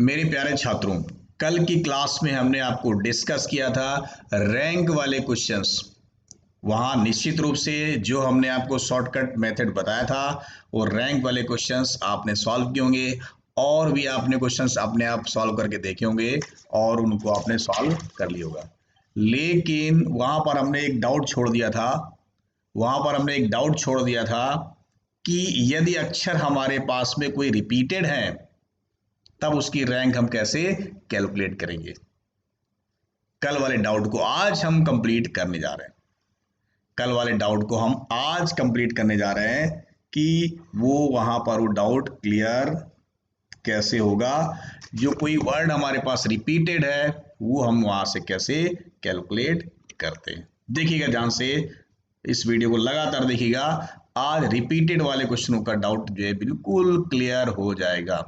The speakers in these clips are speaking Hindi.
मेरे प्यारे छात्रों, कल की क्लास में हमने आपको डिस्कस किया था रैंक वाले क्वेश्चंस। वहाँ निश्चित रूप से जो हमने आपको शॉर्टकट मेथड बताया था वो रैंक वाले क्वेश्चंस आपने सॉल्व किए होंगे और भी आपने क्वेश्चंस अपने आप सॉल्व करके देखे होंगे और उनको आपने सॉल्व कर लिया होगा। लेकिन वहाँ पर हमने एक डाउट छोड़ दिया था कि यदि अक्षर हमारे पास में कोई रिपीटेड है तब उसकी रैंक हम कैसे कैलकुलेट करेंगे। कल वाले डाउट को आज हम कंप्लीट करने जा रहे हैं कि वो वहां पर वो डाउट क्लियर कैसे होगा। जो कोई वर्ड हमारे पास रिपीटेड है वो हम वहां से कैसे कैलकुलेट करते हैं। देखिएगा ध्यान से, इस वीडियो को लगातार देखिएगा। आज रिपीटेड वाले क्वेश्चनों का डाउट जो है बिल्कुल क्लियर हो जाएगा।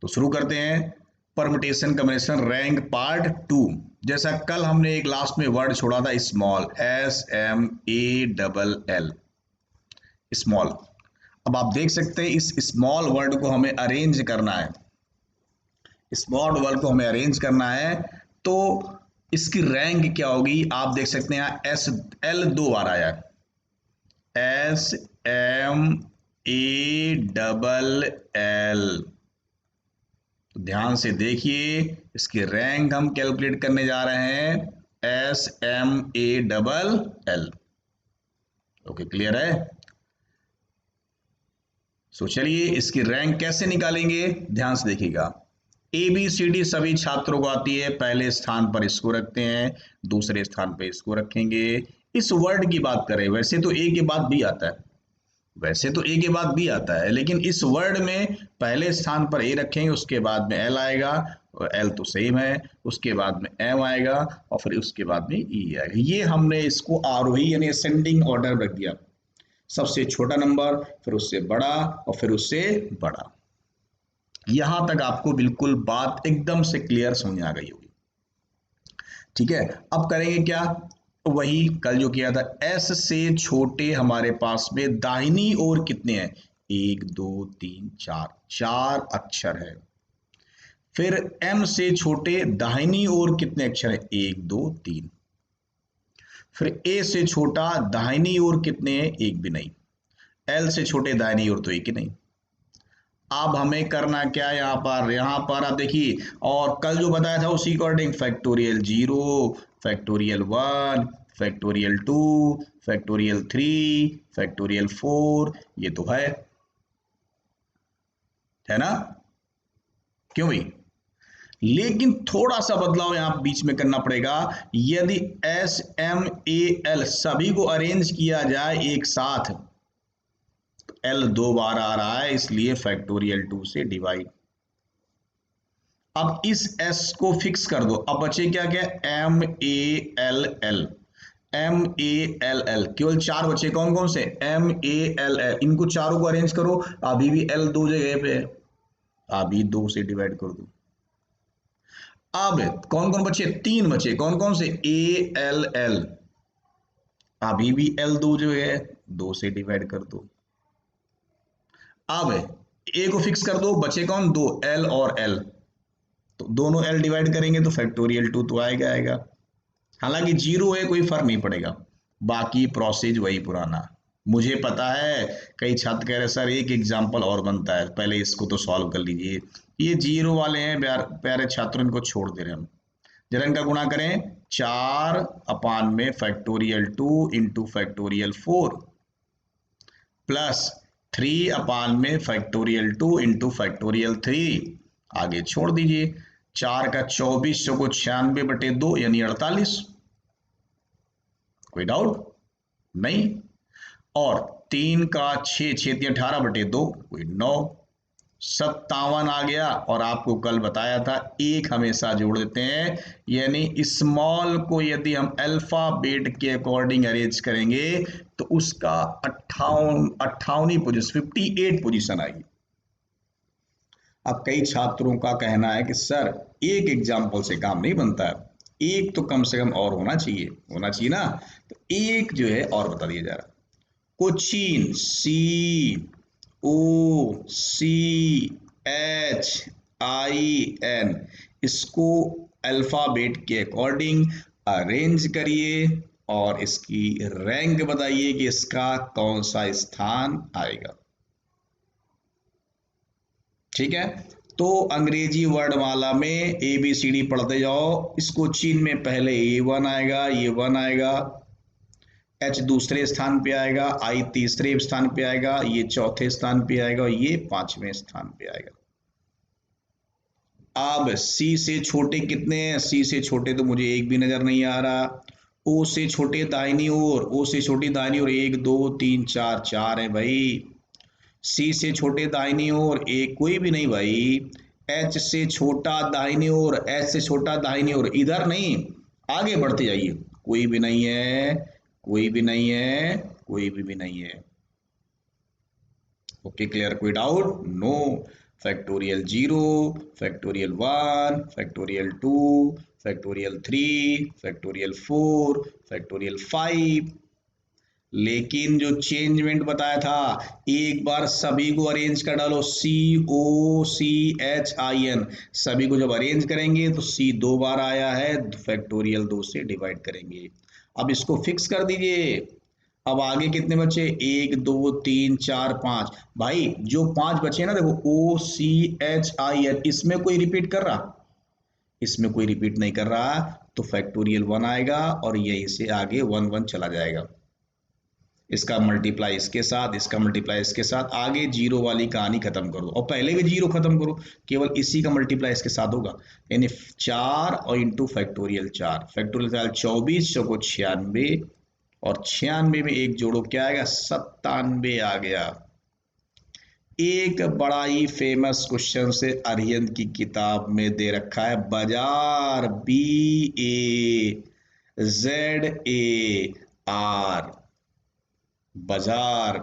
तो शुरू करते हैं परमुटेशन कॉम्बिनेशन रैंक पार्ट 2। जैसा कल हमने एक लास्ट में वर्ड छोड़ा था स्मॉल, SMALL, स्मॉल। अब आप देख सकते हैं इस स्मॉल वर्ड को हमें अरेंज करना है। तो इसकी रैंक क्या होगी आप देख सकते हैं। यहाँ SL 2 बार आया है, SMALL। तो ध्यान से देखिए, इसकी रैंक हम कैलकुलेट करने जा रहे हैं, SMALL। ओके, क्लियर है। सो चलिए इसकी रैंक कैसे निकालेंगे, ध्यान से देखिएगा। ABCD सभी छात्रों को आती है, पहले स्थान पर इसको रखते हैं, दूसरे स्थान पर इसको रखेंगे। इस वर्ड की बात करें, वैसे तो ए के बाद बी आता है, लेकिन इस वर्ड में पहले स्थान पर ए रखेंगे, उसके बाद में एल आएगा, और एल तो सेम है, उसके बाद में एम आएगा और फिर उसके बाद में ई आएगा। ये हमने इसको आरोही यानी असेंडिंग ऑर्डर में रख दिया, सबसे छोटा नंबर, फिर उससे बड़ा और फिर उससे बड़ा। यहां तक आपको बिल्कुल बात एकदम से क्लियर समझ आ गई होगी। ठीक है, अब करेंगे क्या, वही कल जो किया था। एस से छोटे हमारे पास में दाहिनी ओर कितने हैं, 1 2 3 4, 4 अक्षर है। फिर एम से छोटे दाहिनी ओर कितने अक्षर है, 1 2 3। फिर ए से छोटा दाहिनी ओर कितने हैं, एक भी नहीं। एल से छोटे दाहिनी ओर तो एक ही नहीं। अब हमें करना क्या, यहाँ पर आप देखिए, और कल जो बताया था उसी according factorial 0, factorial 1, factorial 2, factorial 3, factorial 4, ये तो है ना, क्यों भाई। लेकिन थोड़ा सा बदलाव यहां बीच में करना पड़ेगा। यदि SMAL सभी को अरेंज किया जाए एक साथ, L 2 बार आ रहा है, इसलिए फैक्टोरियल 2 से डिवाइड। अब इस S को फिक्स कर दो, अब बचे क्या क्या, MALL, केवल 4 बचे, कौन कौन से, MALL, इनको चारों को अरेंज करो। अभी भी L 2 जगह पे है, अभी 2 से डिवाइड कर दो। अब कौन कौन बचे, 3 बचे, कौन कौन से, ALL, अभी भी L 2 जो है, 2 से डिवाइड कर दो। अब A को फिक्स कर दो, बचे कौन, 2, L और L, तो दोनों L डिवाइड करेंगे तो फैक्टोरियल 2 तो आएगा। हालांकि 0 है, कोई फर्क नहीं पड़ेगा, बाकी प्रोसेस वही पुराना। मुझे पता है कई छात्र कह रहे सर एक एग्जाम्पल और बनता है, पहले इसको तो सॉल्व कर लीजिए। ये 0 वाले हैं प्यारे छात्रों, इनको छोड़ दे रहे हम। जरा इनका गुणा करें, 4 अपान में फैक्टोरियल 2 इंटू फैक्टोरियल 4 प्लस 3 अपान में फैक्टोरियल 2 इंटू फैक्टोरियल 3, आगे छोड़ दीजिए। 4 का 24, को 96/2 यानी 48। कोई डाउट नहीं। और 3 का 6, 6 18/2, कोई 9, 57 आ गया। और आपको कल बताया था एक हमेशा जोड़ देते हैं, यानी स्मॉल को यदि हम अल्फाबेट के अकॉर्डिंग अरेंज करेंगे तो उसका 58वीं पोजीशन, 58 पोजीशन आएगी। अब कई छात्रों का कहना है कि सर एक एग्जाम्पल से काम नहीं बनता है, एक तो कम से कम और होना चाहिए ना। तो एक जो है और बता दिया जा रहा है, कोचीन, COCH IN, इसको अल्फाबेट के अकॉर्डिंग अरेंज करिए और इसकी रैंक बताइए कि इसका कौन सा स्थान आएगा। ठीक है, तो अंग्रेजी वर्णमाला में ABCD पढ़ते जाओ। इसको चीन में पहले A1 आएगा, ये 1 आएगा, H दूसरे स्थान पे आएगा, I तीसरे स्थान पे आएगा, ये चौथे स्थान पे आएगा, ये पांचवें स्थान पे आएगा। अब C से छोटे कितने हैं? C से छोटे तो मुझे एक भी नजर नहीं आ रहा। O से छोटे दाहिनी ओर, O से छोटी दाहिनी ओर, एक दो तीन चार, चार है भाई। C से छोटे दाहिनी ओर एक, कोई भी नहीं भाई। H से छोटा दाहिनी ओर, H से छोटा दाहिनी ओर, इधर नहीं, आगे बढ़ते जाइए, कोई भी नहीं है, कोई भी नहीं है, कोई भी नहीं है। Okay, clear? कोई doubt? No. Factorial 0, factorial 1, factorial 2, factorial 3, factorial 4, factorial 5। लेकिन जो चेंजमेंट बताया था, एक बार सभी को अरेंज कर डालो, COCHIN, सभी को जब अरेंज करेंगे तो C दो बार आया है, फैक्टोरियल 2 से डिवाइड करेंगे। अब इसको फिक्स कर दीजिए। अब आगे कितने बचे? 1 2 3 4 5। भाई जो 5 बचे ना, देखो OCHIN, इसमें कोई रिपीट कर रहा? इसमें कोई रिपीट नहीं कर रहा, तो फैक्टोरियल 1 आएगा और यहीं से आगे 1 1 चला जाएगा। इसका मल्टीप्लाई इसके साथ, इसका मल्टीप्लाई इसके साथ, आगे जीरो वाली कहानी खत्म करो और पहले भी जीरो खत्म करो, केवल इसी का मल्टीप्लाई इसके साथ होगा। यानी 4 और इंटू फैक्टोरियल 4, फैक्टोरियल 24 चौको 96, और 96 में एक जोड़ो, क्या आएगा? 97 आ गया। एक बड़ा ही फेमस क्वेश्चन से अरिहंत की किताब में दे रखा है, बाजार, BAZAR, बाजार।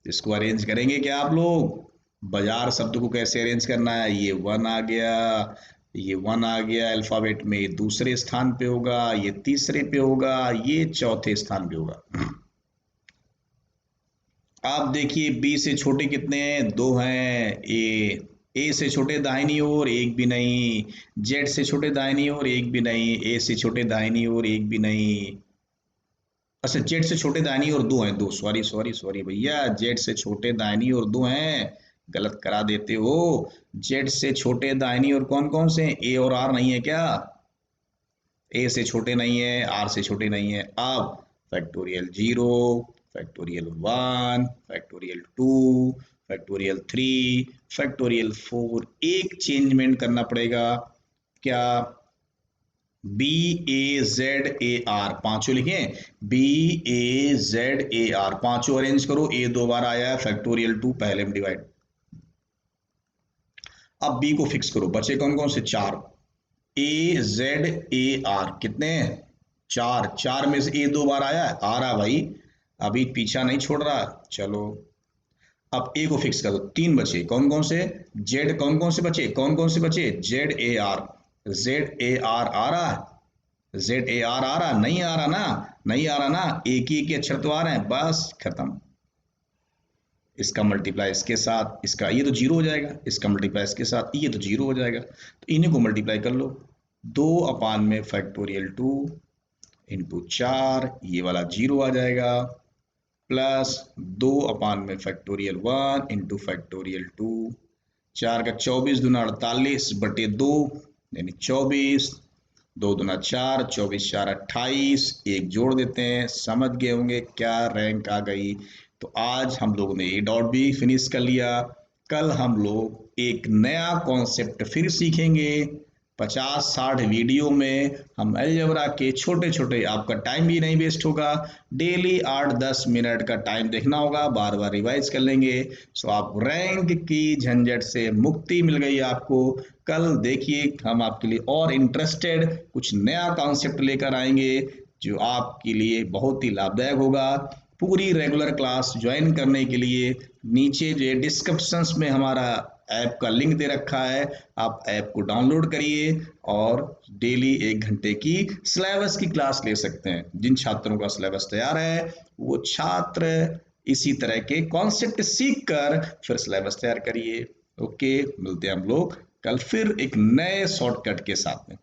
इसको अरेंज करेंगे क्या आप लोग? बाजार शब्द को कैसे अरेंज करना है? ये 1 आ गया, ये 1 आ गया अल्फाबेट में, दूसरे स्थान पे होगा, ये तीसरे पे होगा, ये चौथे स्थान पे होगा। आप देखिए B से छोटे कितने हैं? 2 हैं। A से छोटे दाहिनी ओर एक भी नहीं, Z से छोटे दाहिनी ओर एक भी नहीं, A से छोटे दाहिनी ओर एक भी नहीं। अच्छा, जेड से छोटे दाहिनी और 2 हैं, 2, सॉरी सॉरी सॉरी भैया, जेड से छोटे दाहिनी और 2 हैं, गलत करा देते हो। जेड से छोटे दाहिनी और कौन कौन से हैं? ए और आर नहीं है क्या? ए से छोटे नहीं है, आर से छोटे नहीं है। अब factorial 0, factorial 1, factorial 2, factorial 3, factorial 4, एक चेंजमेंट करना पड़ेगा। क्या? BAZAR, पांचों लिखे, BAZAR, पांचों अरेंज करो। ए 2 बार आया है, फैक्टोरियल 2 पहले में डिवाइड। अब B को फिक्स करो, बचे कौन कौन से? 4। AZAR कितने? 4, 4 में से A 2 बार आया है, आ रहा भाई, अभी पीछा नहीं छोड़ रहा। चलो, अब A को फिक्स करो, 3 बचे, कौन कौन से? Z, कौन कौन से बचे? कौन कौन से बचे? ZAR, ZAR आ रहा है? ZAR आ रहा? नहीं आ रहा ना, नहीं आ रहा ना, एक ही अक्षर तो आ रहे हैं, बस खत्म। इसका मल्टीप्लाई इसके साथ, इसका ये तो जीरो हो जाएगा, इसका मल्टीप्लाई इसके साथ, ये तो जीरो हो जाएगा, तो इन्हीं को मल्टीप्लाई कर लो। 2 अपान में फैक्टोरियल 2 इंटू 4, ये वाला जीरो आ जाएगा, प्लस 2 अपान में फैक्टोरियल 1 इंटू फैक्टोरियल 2, 4 का 24 दूना 48 बटे 2, यानी 24, 2 दूना 4, 24 4 28, एक जोड़ देते हैं। समझ गए होंगे क्या रैंक आ गई। तो आज हम लोगों ने ये डॉट भी फिनिश कर लिया। कल हम लोग एक नया कॉन्सेप्ट फिर सीखेंगे। 50-60 वीडियो में हम अलजेब्रा के छोटे छोटे, आपका टाइम भी नहीं वेस्ट होगा, डेली 8-10 मिनट का टाइम देखना होगा, बार बार रिवाइज कर लेंगे। सो आप रैंक की झंझट से मुक्ति मिल गई आपको। कल देखिए हम आपके लिए और इंटरेस्टेड कुछ नया कॉन्सेप्ट लेकर आएंगे जो आपके लिए बहुत ही लाभदायक होगा। पूरी रेगुलर क्लास ज्वाइन करने के लिए नीचे जो डिस्क्रिप्शंस में हमारा ऐप का लिंक दे रखा है, आप ऐप को डाउनलोड करिए और डेली 1 घंटे की सिलेबस की क्लास ले सकते हैं। जिन छात्रों का सिलेबस तैयार है वो छात्र इसी तरह के कॉन्सेप्ट सीख कर फिर सिलेबस तैयार करिए। ओके, मिलते हैं हम लोग कल फिर एक नए शॉर्टकट के साथ में।